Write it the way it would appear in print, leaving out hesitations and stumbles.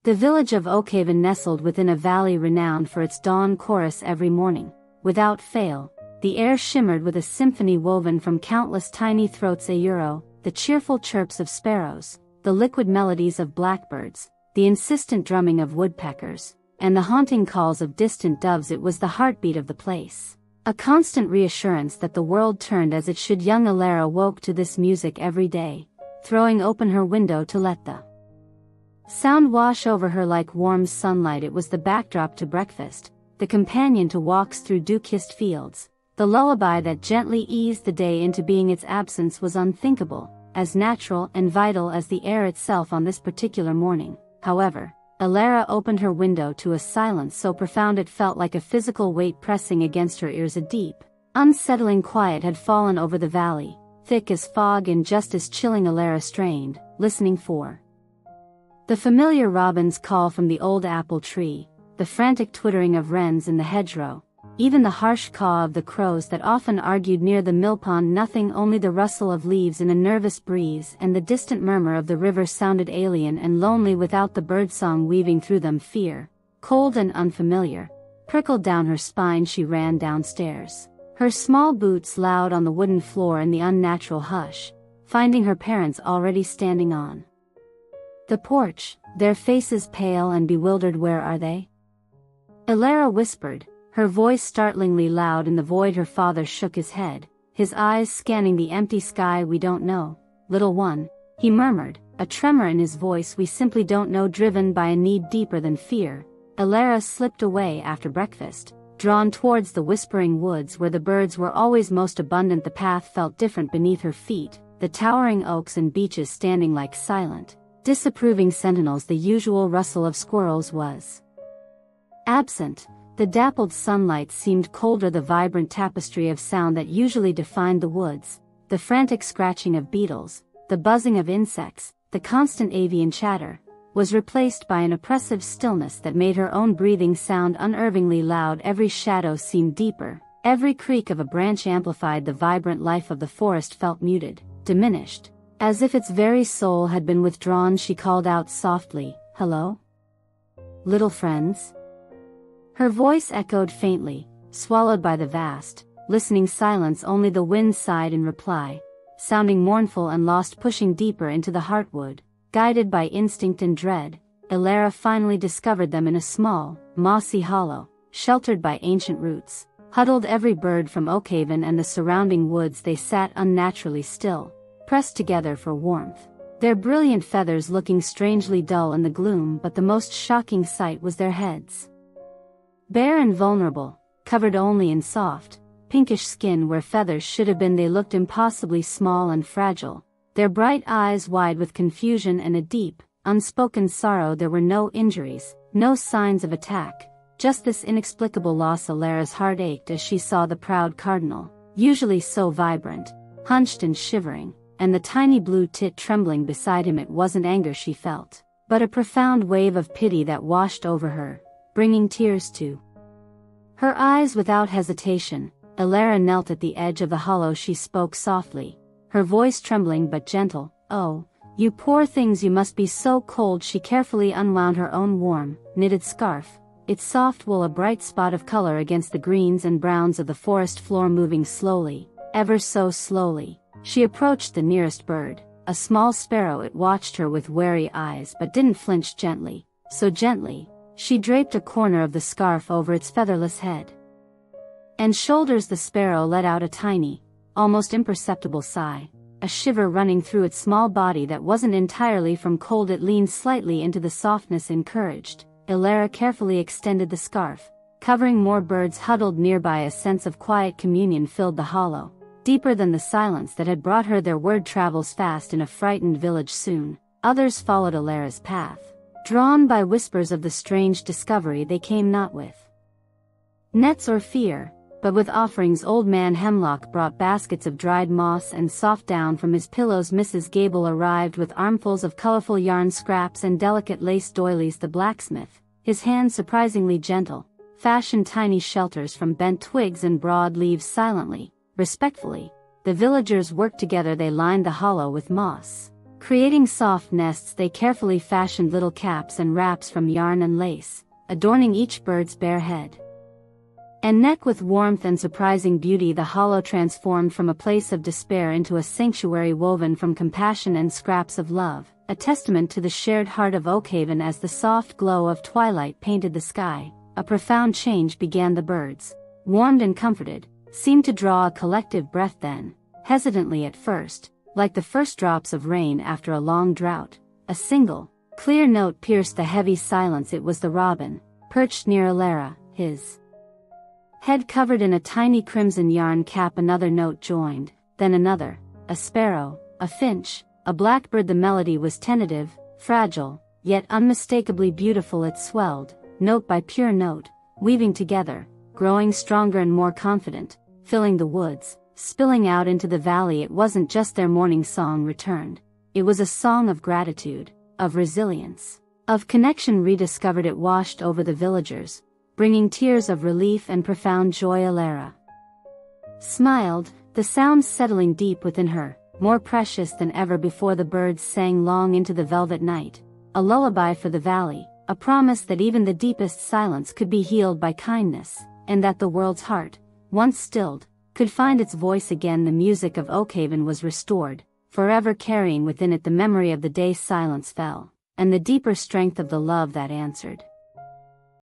The village of Oakhaven nestled within a valley renowned for its dawn chorus every morning. Without fail, the air shimmered with a symphony woven from countless tiny throats, the cheerful chirps of sparrows, the liquid melodies of blackbirds, the insistent drumming of woodpeckers, and the haunting calls of distant doves. It was the heartbeat of the place. A constant reassurance that the world turned as it should. Young Elara woke to this music every day, throwing open her window to let the sound wash over her like warm sunlight. It was the backdrop to breakfast, the companion to walks through dew-kissed fields, the lullaby that gently eased the day into being. Its absence was unthinkable, as natural and vital as the air itself on this particular morning. However, Elara opened her window to a silence so profound it felt like a physical weight pressing against her ears. A deep, unsettling quiet had fallen over the valley, thick as fog and just as chilling. Elara strained, listening for the familiar robin's call from the old apple tree, the frantic twittering of wrens in the hedgerow, even the harsh caw of the crows that often argued near the millpond. Nothing, only the rustle of leaves in a nervous breeze and the distant murmur of the river sounded alien and lonely without the birdsong weaving through them. Fear, cold and unfamiliar, prickled down her spine. She ran downstairs, her small boots loud on the wooden floor in the unnatural hush, finding her parents already standing on the porch, their faces pale and bewildered. "Where are they?" Elara whispered, her voice startlingly loud in the void. Her father shook his head, his eyes scanning the empty sky. "We don't know, little one," he murmured, a tremor in his voice. "We simply don't know." Driven by a need deeper than fear, Elara slipped away after breakfast, drawn towards the whispering woods where the birds were always most abundant. The path felt different beneath her feet, the towering oaks and beeches standing like silent, disapproving sentinels. The usual rustle of squirrels was absent. The dappled sunlight seemed colder. The vibrant tapestry of sound that usually defined the woods, the frantic scratching of beetles, the buzzing of insects, the constant avian chatter, was replaced by an oppressive stillness that made her own breathing sound unnervingly loud. Every shadow seemed deeper, every creak of a branch amplified. The vibrant life of the forest felt muted, diminished, as if its very soul had been withdrawn. She called out softly, "Hello? Little friends?" Her voice echoed faintly, swallowed by the vast, listening silence. Only the wind sighed in reply, sounding mournful and lost. Pushing deeper into the heartwood, guided by instinct and dread, Elara finally discovered them in a small, mossy hollow, sheltered by ancient roots. Huddled, every bird from Oakhaven and the surrounding woods, they sat unnaturally still, pressed together for warmth, their brilliant feathers looking strangely dull in the gloom. But the most shocking sight was their heads. Bare and vulnerable, covered only in soft, pinkish skin where feathers should have been. They looked impossibly small and fragile, their bright eyes wide with confusion and a deep, unspoken sorrow. There were no injuries, no signs of attack, just this inexplicable loss. Elara's heart ached as she saw the proud cardinal, usually so vibrant, hunched and shivering, and the tiny blue tit trembling beside him. It wasn't anger she felt, but a profound wave of pity that washed over her, bringing tears to her eyes. Without hesitation, Elara knelt at the edge of the hollow. She spoke softly, her voice trembling but gentle. "Oh, you poor things, you must be so cold." She carefully unwound her own warm, knitted scarf, its soft wool a bright spot of color against the greens and browns of the forest floor. Moving slowly, ever so slowly, she approached the nearest bird, a small sparrow. It watched her with wary eyes but didn't flinch. Gently, so gently, she draped a corner of the scarf over its featherless head and shoulders. The sparrow let out a tiny, almost imperceptible sigh, a shiver running through its small body that wasn't entirely from cold. It leaned slightly into the softness. Encouraged, Elara carefully extended the scarf, covering more birds huddled nearby. A sense of quiet communion filled the hollow, deeper than the silence that had brought her there. Word travels fast in a frightened village. Soon, others followed Elara's path, drawn by whispers of the strange discovery. They came not with nets or fear, but with offerings. Old Man Hemlock brought baskets of dried moss and soft down from his pillows. Mrs. Gable arrived with armfuls of colorful yarn scraps and delicate lace doilies. The blacksmith, his hand surprisingly gentle, fashioned tiny shelters from bent twigs and broad leaves. Silently, respectfully, the villagers worked together. They lined the hollow with moss, Creating soft nests, they carefully fashioned little caps and wraps from yarn and lace, adorning each bird's bare head and neck with warmth and surprising beauty. The hollow transformed from a place of despair into a sanctuary woven from compassion and scraps of love, a testament to the shared heart of Oakhaven. As the soft glow of twilight painted the sky, a profound change began. The birds, warmed and comforted, seemed to draw a collective breath then, hesitantly at first, like the first drops of rain after a long drought. A single, clear note pierced the heavy silence. It was the robin, perched near Elara, his head covered in a tiny crimson yarn cap. Another note joined, then another, a sparrow, a finch, a blackbird. The melody was tentative, fragile, yet unmistakably beautiful. It swelled, note by pure note, weaving together, growing stronger and more confident, filling the woods, spilling out into the valley. It wasn't just their morning song returned. It was a song of gratitude, of resilience, of connection rediscovered. It washed over the villagers, bringing tears of relief and profound joy. Elara smiled, the sounds settling deep within her, more precious than ever before. The birds sang long into the velvet night, a lullaby for the valley, a promise that even the deepest silence could be healed by kindness, and that the world's heart, once stilled, could find its voice again. The music of Oakhaven was restored, forever carrying within it the memory of the day silence fell, and the deeper strength of the love that answered.